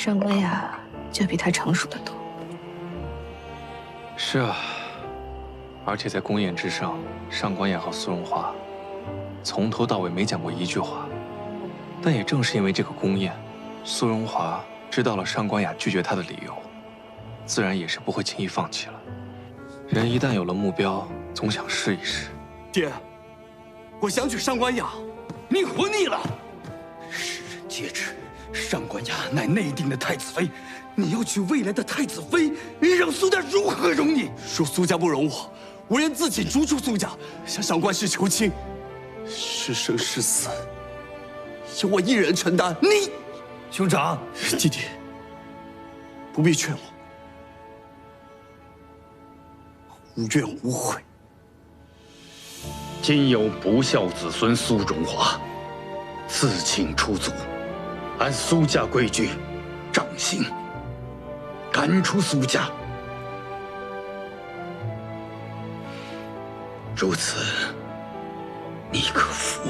上官雅就比他成熟得多。是啊，而且在宫宴之上，上官雅和苏荣华从头到尾没讲过一句话。但也正是因为这个宫宴，苏荣华知道了上官雅拒绝他的理由，自然也是不会轻易放弃了。人一旦有了目标，总想试一试。爹，我想娶上官雅，你活腻了。世人皆知，上官雅乃内定的太子妃，你要娶未来的太子妃，让苏家如何容你？若苏家不容我，我愿自请逐出苏家，向上官氏求亲。是生是死，由我一人承担。你，兄长，弟弟，不必劝我，无怨无悔。今有不孝子孙苏荣华，自请出族，按苏家规矩，杖刑，赶出苏家。如此，你可服？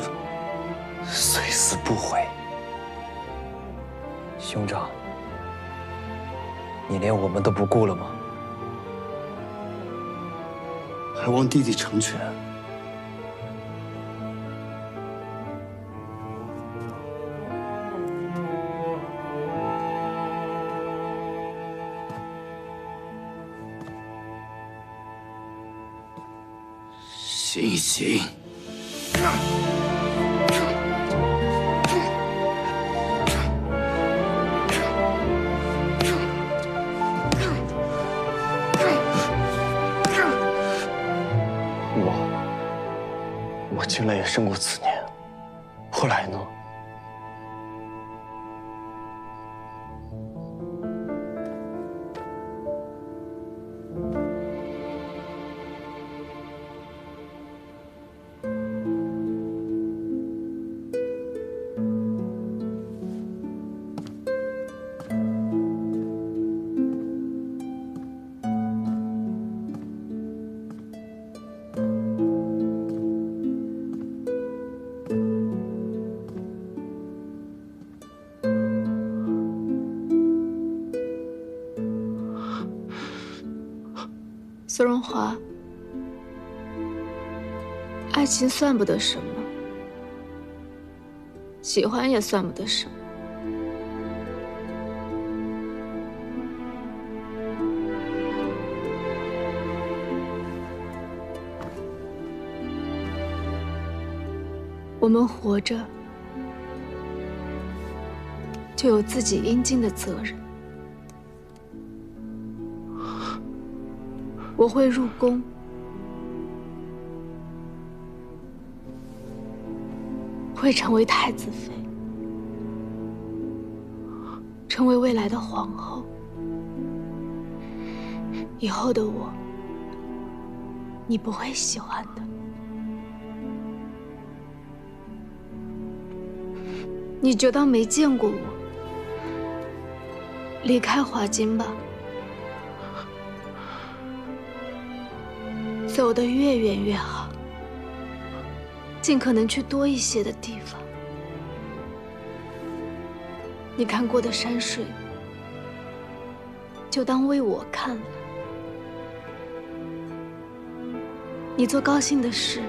虽死不悔。兄长，你连我们都不顾了吗？还望弟弟成全。行行。我近来也生过此年，后来呢？苏荣华，爱情算不得什么，喜欢也算不得什么。我们活着，就有自己应尽的责任。我会入宫，会成为太子妃，成为未来的皇后。以后的我，你不会喜欢的。你就当没见过我，离开华京吧。走得越远越好，尽可能去多一些的地方。你看过的山水，就当为我看了；你做高兴的事，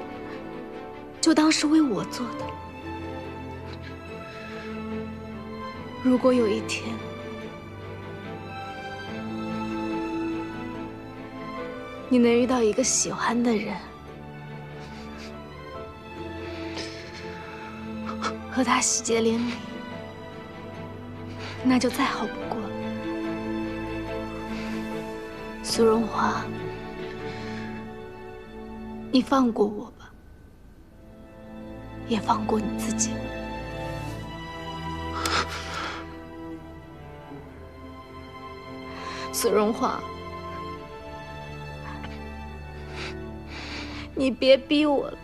就当是为我做的。如果有一天，你能遇到一个喜欢的人，和他喜结连理，那就再好不过了。苏荣华，你放过我吧，也放过你自己。苏荣华，你别逼我了。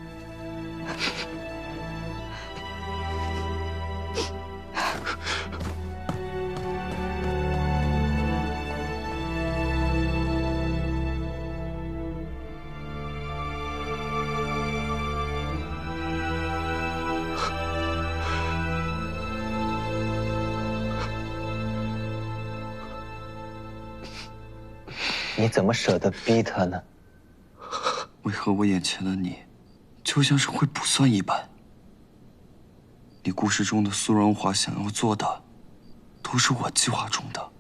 你怎么舍得逼他呢？为何我眼前的你，就像是会卜算一般？你故事中的苏荣华想要做的，都是我计划中的。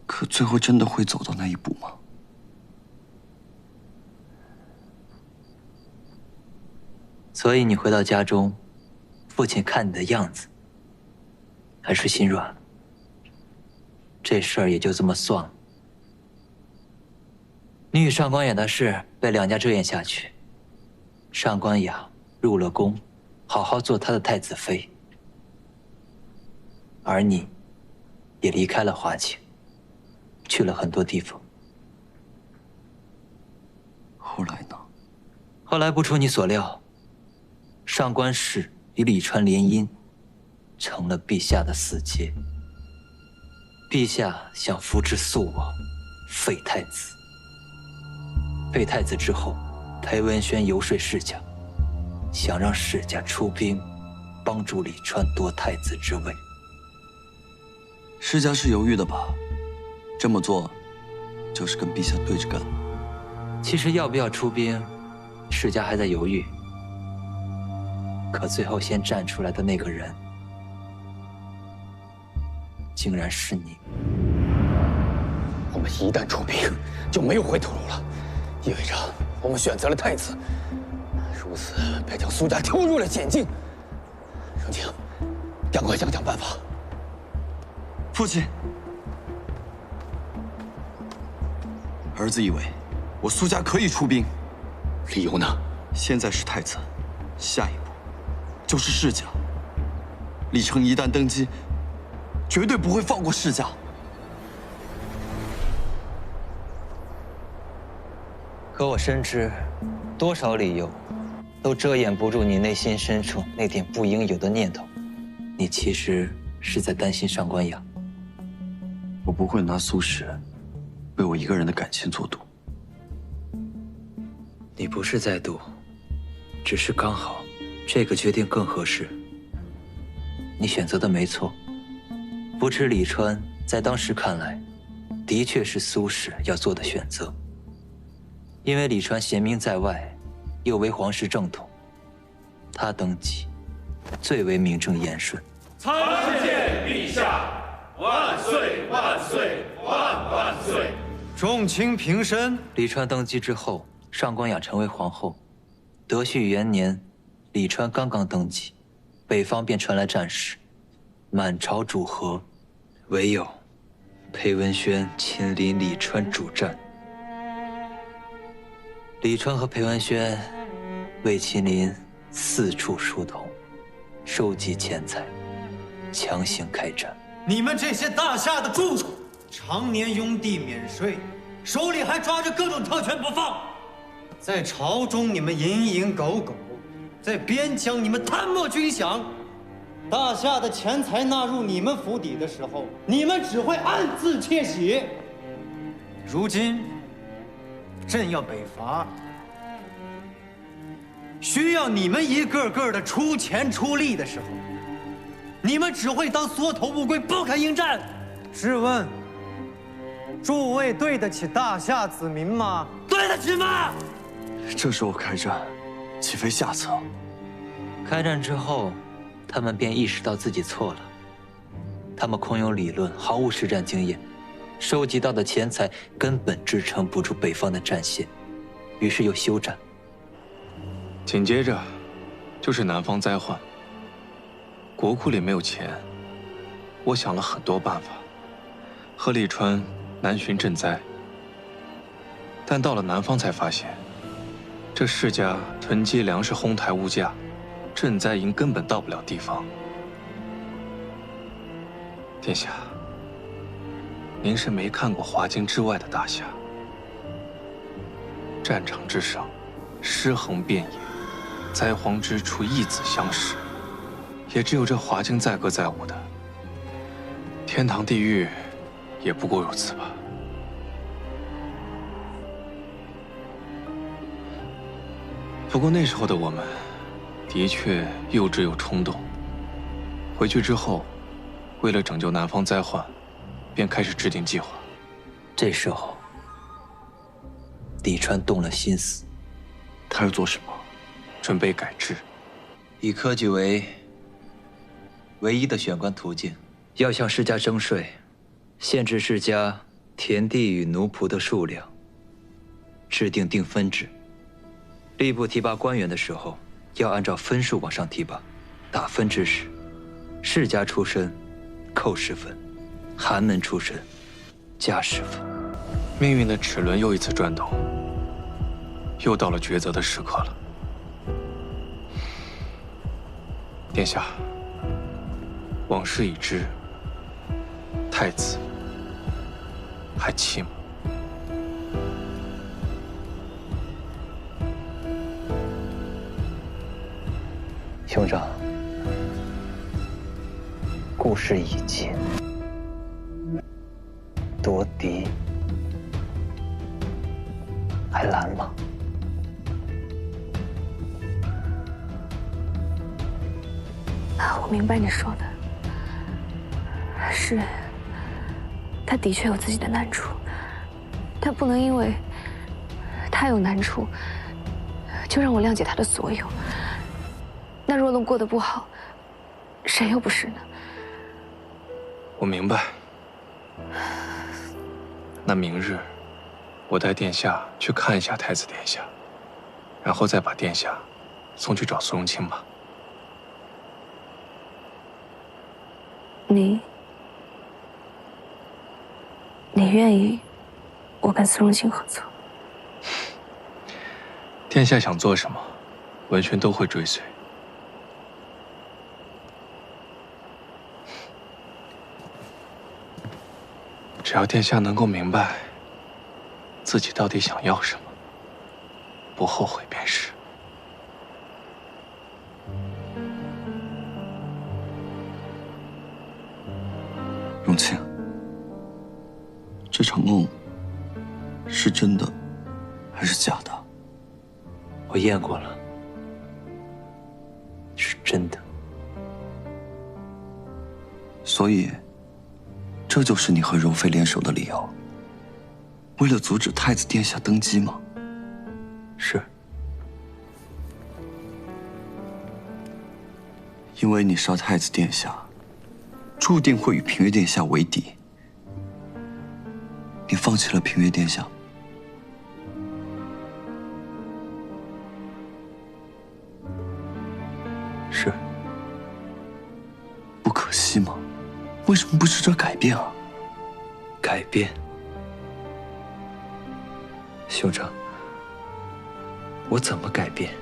可最后真的会走到那一步吗？所以你回到家中，父亲看你的样子，还是心软了。这事儿也就这么算了。你与上官雅的事被两家遮掩下去，上官雅入了宫，好好做他的太子妃，而你，也离开了华清，去了很多地方。后来呢？后来不出你所料，上官氏与李川联姻，成了陛下的死结。陛下想扶持肃王，废太子。废太子之后，裴文轩游说世家，想让世家出兵，帮助李川夺太子之位。世家是犹豫的吧？这么做，就是跟陛下对着干。其实要不要出兵，世家还在犹豫。可最后先站出来的那个人，竟然是你。我们一旦出兵，就没有回头路了，意味着我们选择了太子，如此便将苏家丢入了险境。荣景，赶快想想办法。父亲，儿子以为我苏家可以出兵，理由呢？现在是太子，下一步就是世家。李成一旦登基，绝对不会放过世家。可我深知，多少理由都遮掩不住你内心深处那点不应有的念头。你其实是在担心上官雅。我不会拿苏轼为我一个人的感情做赌。你不是在赌，只是刚好这个决定更合适。你选择的没错，扶持李川，在当时看来，的确是苏轼要做的选择。因为李川贤名在外，又为皇室正统，他登基最为名正言顺。参见陛下，万岁万岁万万岁！众卿平身。李川登基之后，上官雅成为皇后。德绪元年，李川刚刚登基，北方便传来战事，满朝主和，唯有裴文轩亲临李川主战。李川和裴文轩为秦林四处疏通，收集钱财，强行开战。你们这些大夏的蛀虫，常年拥地免税，手里还抓着各种特权不放，在朝中你们蝇营狗苟，在边疆你们贪墨军饷。大夏的钱财纳入你们府邸的时候，你们只会暗自窃喜。如今朕要北伐，需要你们一个个的出钱出力的时候，你们只会当缩头乌龟，不肯应战。试问，诸位对得起大夏子民吗？对得起吗？这时候开战，岂非下策？开战之后，他们便意识到自己错了。他们空有理论，毫无实战经验，收集到的钱财根本支撑不住北方的战线，于是又休战。紧接着，就是南方灾患。国库里没有钱，我想了很多办法，和李川南巡赈灾。但到了南方才发现，这世家囤积粮食，哄抬物价，赈灾营根本到不了地方。殿下，您是没看过华京之外的大夏，战场之上，尸横遍野，灾荒之处，义子相视。也只有这华京载歌载舞的，天堂地狱，也不过如此吧。不过那时候的我们，的确幼稚又冲动。回去之后，为了拯救南方灾患，便开始制定计划。这时候，李川动了心思，他要做什么？准备改制，以科举为唯一的选官途径，要向世家征税，限制世家田地与奴仆的数量，制定定分制。吏部提拔官员的时候，要按照分数往上提拔。打分之时，世家出身扣10分，寒门出身加10分。命运的齿轮又一次转动，又到了抉择的时刻了。殿下，往事已知，太子还气吗？兄长，故事已尽，夺嫡还难吗？我明白你说的，是，他的确有自己的难处，但不能因为他有难处，就让我谅解他的所有。那若龙过得不好，谁又不是呢？我明白。那明日，我带殿下去看一下太子殿下，然后再把殿下送去找苏荣清吧。你愿意我跟苏荣清合作？殿下想做什么，文轩都会追随。只要殿下能够明白自己到底想要什么，不后悔便是。荣清，这场梦是真的还是假的？我验过了，是真的。所以，这就是你和柔妃联手的理由？为了阻止太子殿下登基吗？是。因为你杀太子殿下，注定会与平月殿下为敌。你放弃了平月殿下？是。不可惜吗？为什么不试着改变啊？改变？兄长，我怎么改变？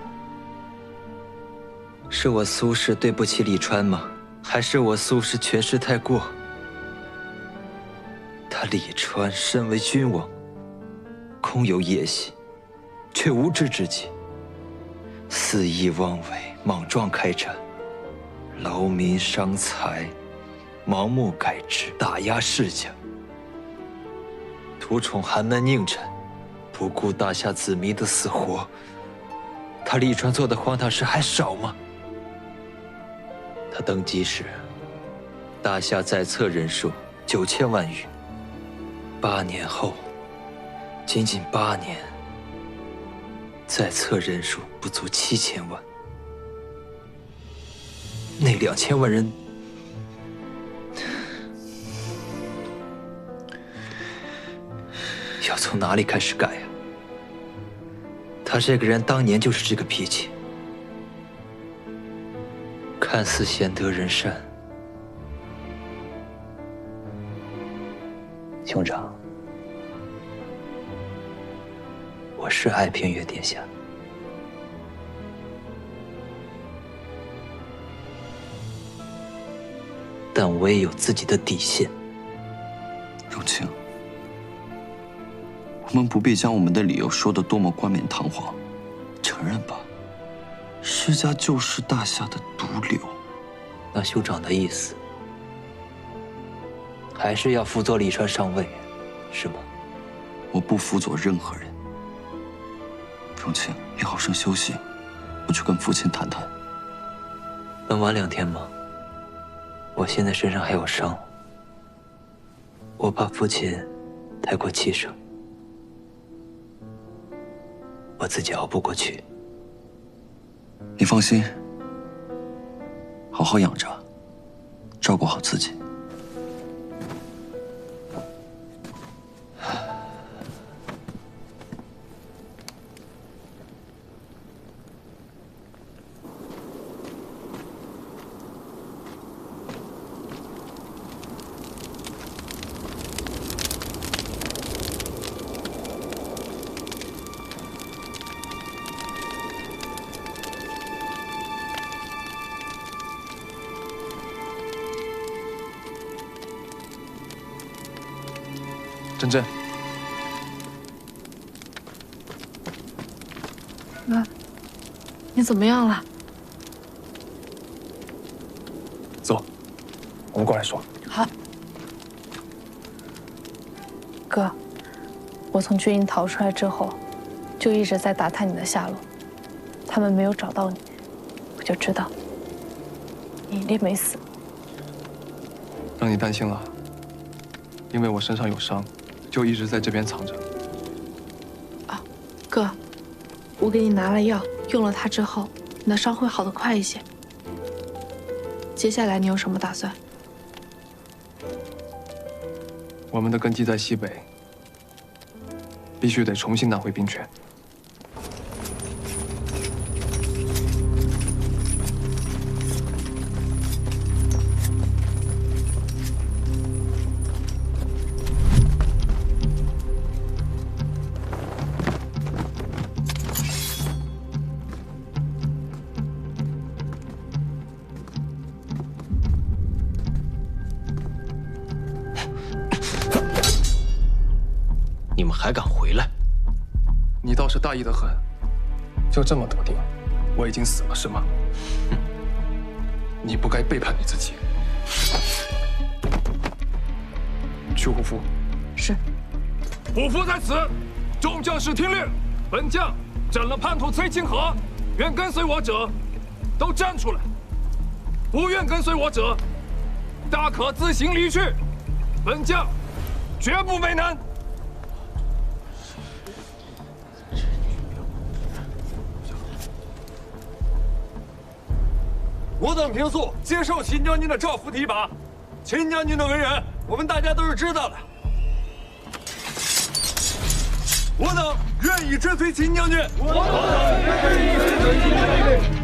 是我苏氏对不起李川吗？还是我苏氏权势太过？他李川身为君王，空有野心，却无知之极，肆意妄为，莽撞开战，劳民伤财，盲目改制，打压世家，图宠寒门佞臣，不顾大夏子民的死活。他李川做的荒唐事还少吗？他登基时，大夏在册人数9000万余，8年后，仅仅8年，在册人数不足7000万。那2000万人，要从哪里开始改呀？他这个人当年就是这个脾气，看似贤德仁善。兄长，我是爱平月殿下，但我也有自己的底线。荣清，我们不必将我们的理由说得多么冠冕堂皇，承认吧，世家就是大夏的毒瘤。那兄长的意思，还是要辅佐李川上位，是吗？我不辅佐任何人。荣清，你好生休息，我去跟父亲谈谈。能晚2天吗？我现在身上还有伤。我怕父亲太过气盛，我自己熬不过去。你放心，好好养着，照顾好自己。珍珍，哥，你怎么样了？走，我们过来说。好。哥，我从军营逃出来之后，就一直在打探你的下落。他们没有找到你，我就知道你一定没死。让你担心了，因为我身上有伤。就一直在这边藏着。啊，哥，我给你拿了药，用了它之后，你的伤会好得快一些。接下来你有什么打算？我们的根基在西北，必须得重新拿回兵权。你们还敢回来？你倒是大意得很，就这么笃定我已经死了是吗？你不该背叛你自己。去虎符。是。虎符在此，众将士听令，本将斩了叛徒崔清河，愿跟随我者都站出来，不愿跟随我者大可自行离去，本将绝不为难。我等平素接受秦将军的诏复提拔，秦将军的为人，我们大家都是知道的。我等愿意追随秦将军。我等愿意追随秦将军。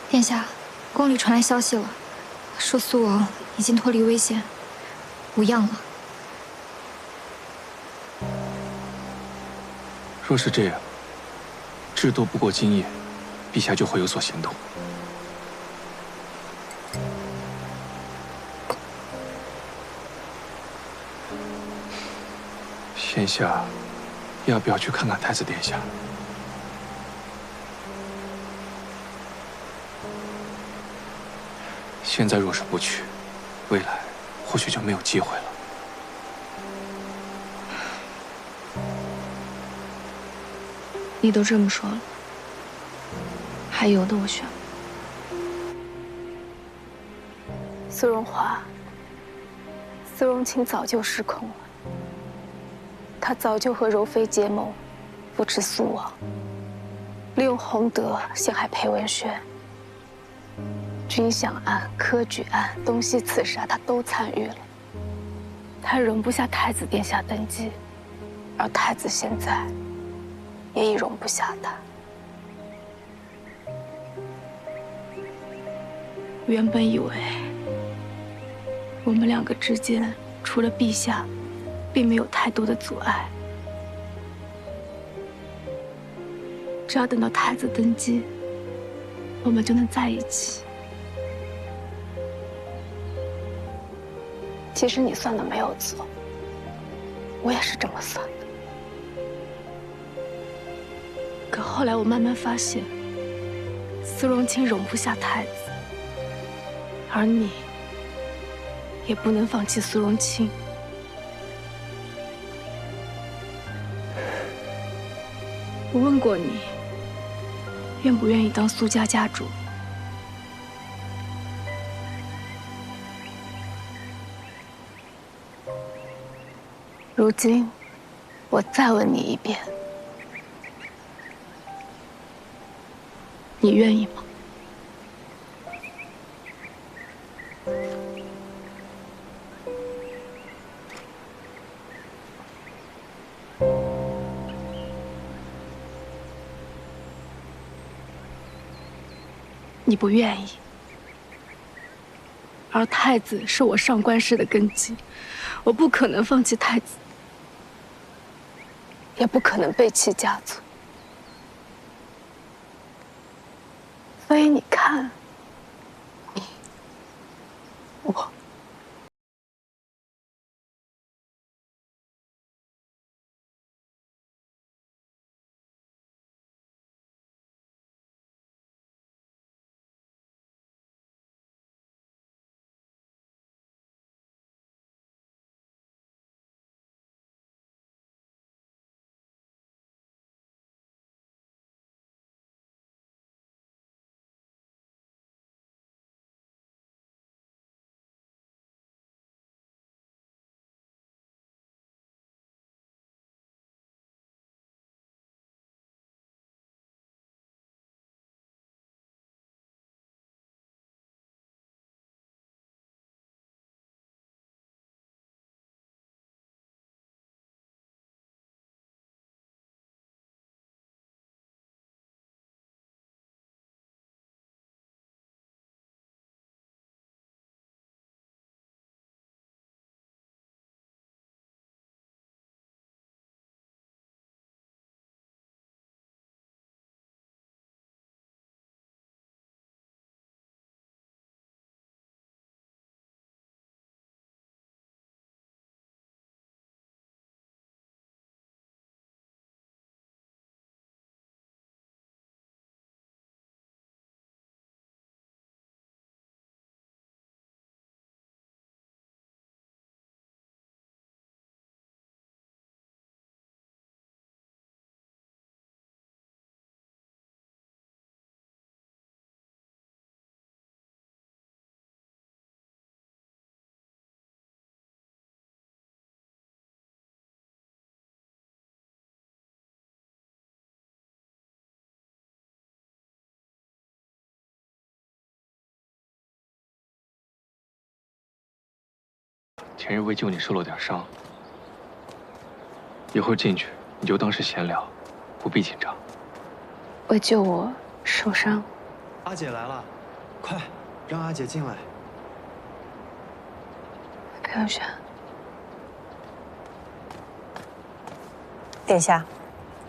殿下，宫里传来消息了，说苏王已经脱离危险，无恙了。若是这样，至多不过今夜，陛下就会有所行动。现下要不要去看看太子殿下？现在若是不去，未来或许就没有机会了。你都这么说了，还有的我选吗？苏荣华，苏荣清早就失控了，他早就和柔妃结盟，扶持苏王，利用洪德陷害裴文轩。军饷案、科举案、东西刺杀，他都参与了。他容不下太子殿下登基，而太子现在也已容不下他。原本以为我们两个之间除了陛下，并没有太多的阻碍。只要等到太子登基，我们就能在一起。其实你算的没有错，我也是这么算的。可后来我慢慢发现，苏荣清容不下太子，而你也不能放弃苏荣清。我问过你，愿不愿意当苏家家主？如今，我再问你一遍，你愿意吗？你不愿意，而太子是我上官氏的根基，我不可能放弃太子，也不可能背弃家族。所以你看，你，我。前日为救你受了点伤，一会儿进去你就当是闲聊，不必紧张。为救我受伤。阿姐来了，快让阿姐进来。裴有轩，殿下，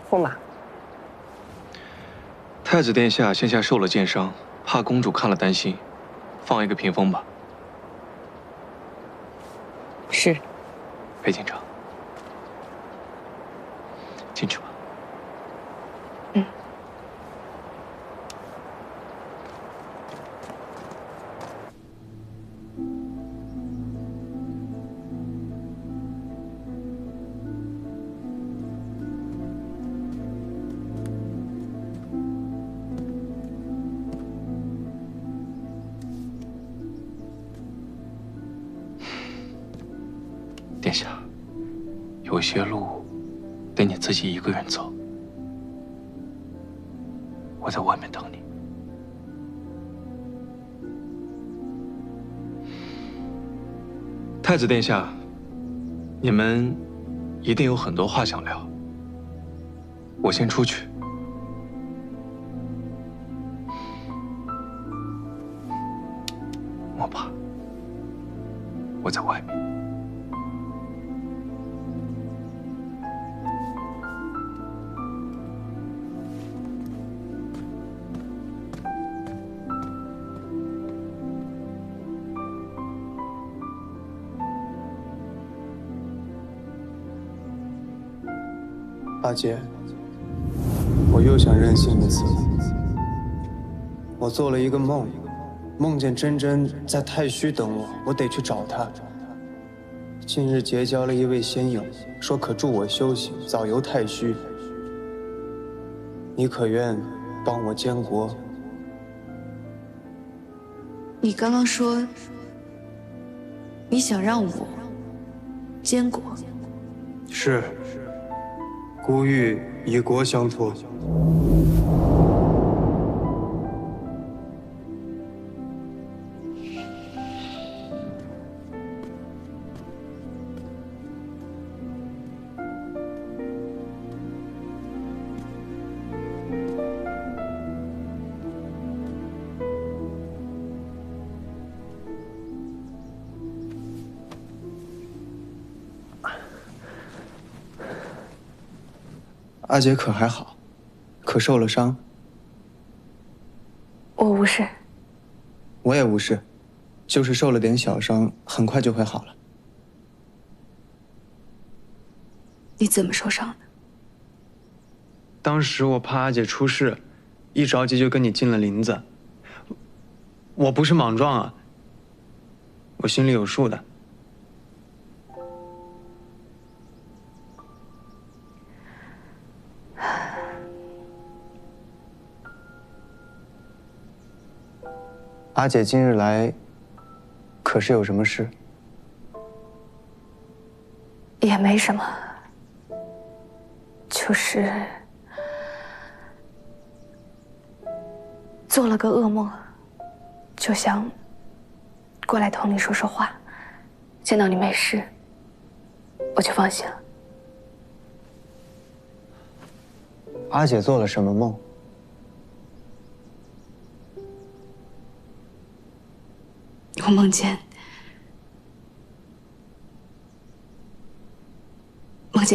驸马。太子殿下现下受了箭伤，怕公主看了担心，放一个屏风吧。是。裴警长，进去吧。嗯。殿下，有些路得你自己一个人走，我在外面等你。太子殿下，你们一定有很多话想聊，我先出去。莫怕，我在外面。阿姐，我又想任性一次了。我做了一个梦，梦见真真在太虚等我，我得去找她。近日结交了一位仙友，说可助我修行，早游太虚。你可愿帮我监国？你刚刚说你想让我监国？是。孤欲以国相托。阿姐可还好？可受了伤？我无事。我也无事，就是受了点小伤，很快就会好了。你怎么受伤的？当时我怕阿姐出事，一着急就跟你进了林子。我不是莽撞啊，我心里有数的。阿姐今日来，可是有什么事？也没什么，就是做了个噩梦，就想过来同你说说话。见到你没事，我就放心了。阿姐做了什么梦？我梦见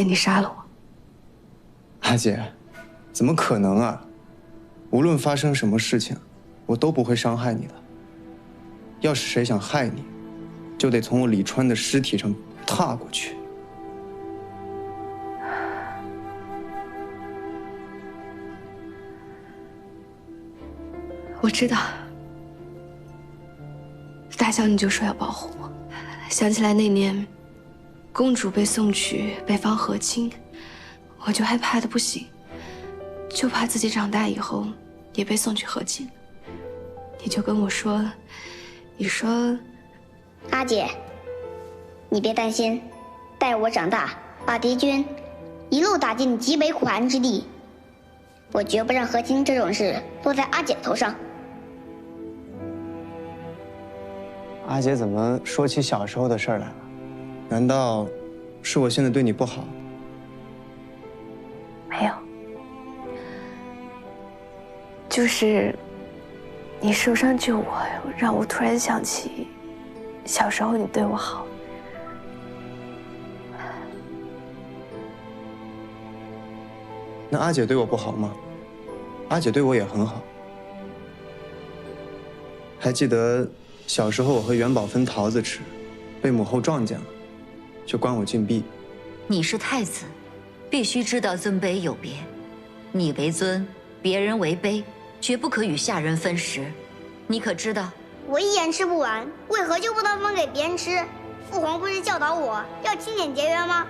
你杀了我。阿姐，怎么可能啊？无论发生什么事情，我都不会伤害你的。要是谁想害你，就得从我李川的尸体上踏过去。我知道，大小你就说要保护我。想起来那年，公主被送去北方和亲，我就害怕的不行，就怕自己长大以后也被送去和亲。你就跟我说，你说，阿姐，你别担心，待我长大，把敌军一路打进极北苦寒之地，我绝不让和亲这种事落在阿姐头上。阿姐怎么说起小时候的事儿来了？难道是我现在对你不好？没有，就是你受伤救我，让我突然想起小时候你对我好。那阿姐对我不好吗？阿姐对我也很好。还记得小时候我和元宝分桃子吃，被母后撞见了，就关我禁闭。你是太子，必须知道尊卑有别。你为尊，别人为卑，绝不可与下人分食。你可知道？我一言吃不完，为何就不能分给别人吃？父皇不是教导我要勤俭节约吗？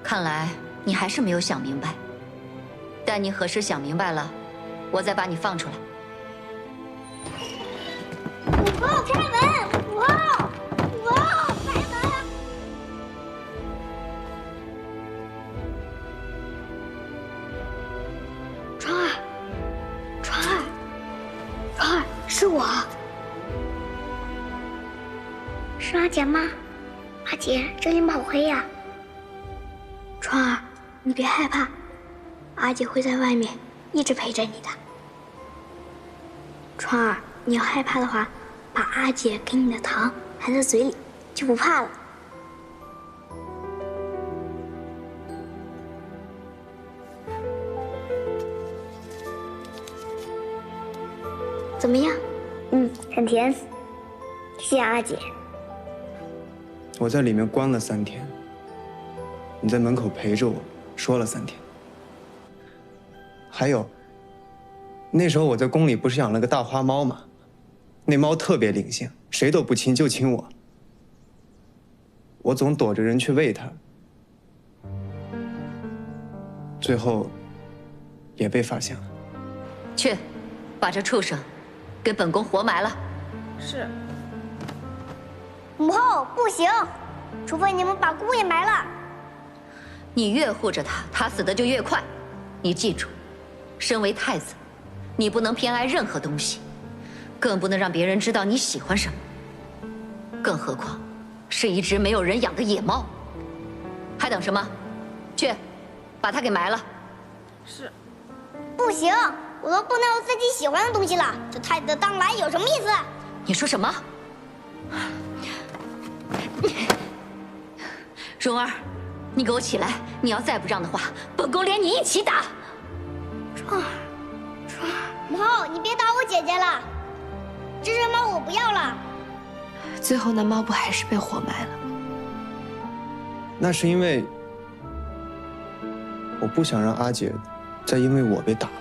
看来你还是没有想明白。待你何时想明白了，我再把你放出来。母后开门！母后，母后开门！川儿，川儿，川儿，是我。是阿姐吗？阿姐，这里好黑呀。川儿，你别害怕，阿姐会在外面一直陪着你的。川儿，你要害怕的话，把阿姐给你的糖含在嘴里，就不怕了。怎么样？很甜。谢谢阿姐。我在里面关了3天，你在门口陪着我，说了3天。还有，那时候我在宫里不是养了个大花猫吗？那猫特别灵性，谁都不亲，就亲我。我总躲着人去喂它，最后也被发现了。去，把这畜生给本宫活埋了。是。母后，不行，除非你们把姑爷埋了。你越护着他，他死的就越快。你记住，身为太子，你不能偏爱任何东西，更不能让别人知道你喜欢什么。更何况，是一只没有人养的野猫。还等什么？去，把它给埋了。是。不行，我都不能有自己喜欢的东西了。这太子的当来有什么意思？你说什么？蓉儿，你给我起来！你要再不让的话，本宫连你一起打。蓉儿，母后，你别打我姐姐了。这只猫我不要了。最后那猫不还是被活埋了？那是因为我不想让阿姐再因为我被打了。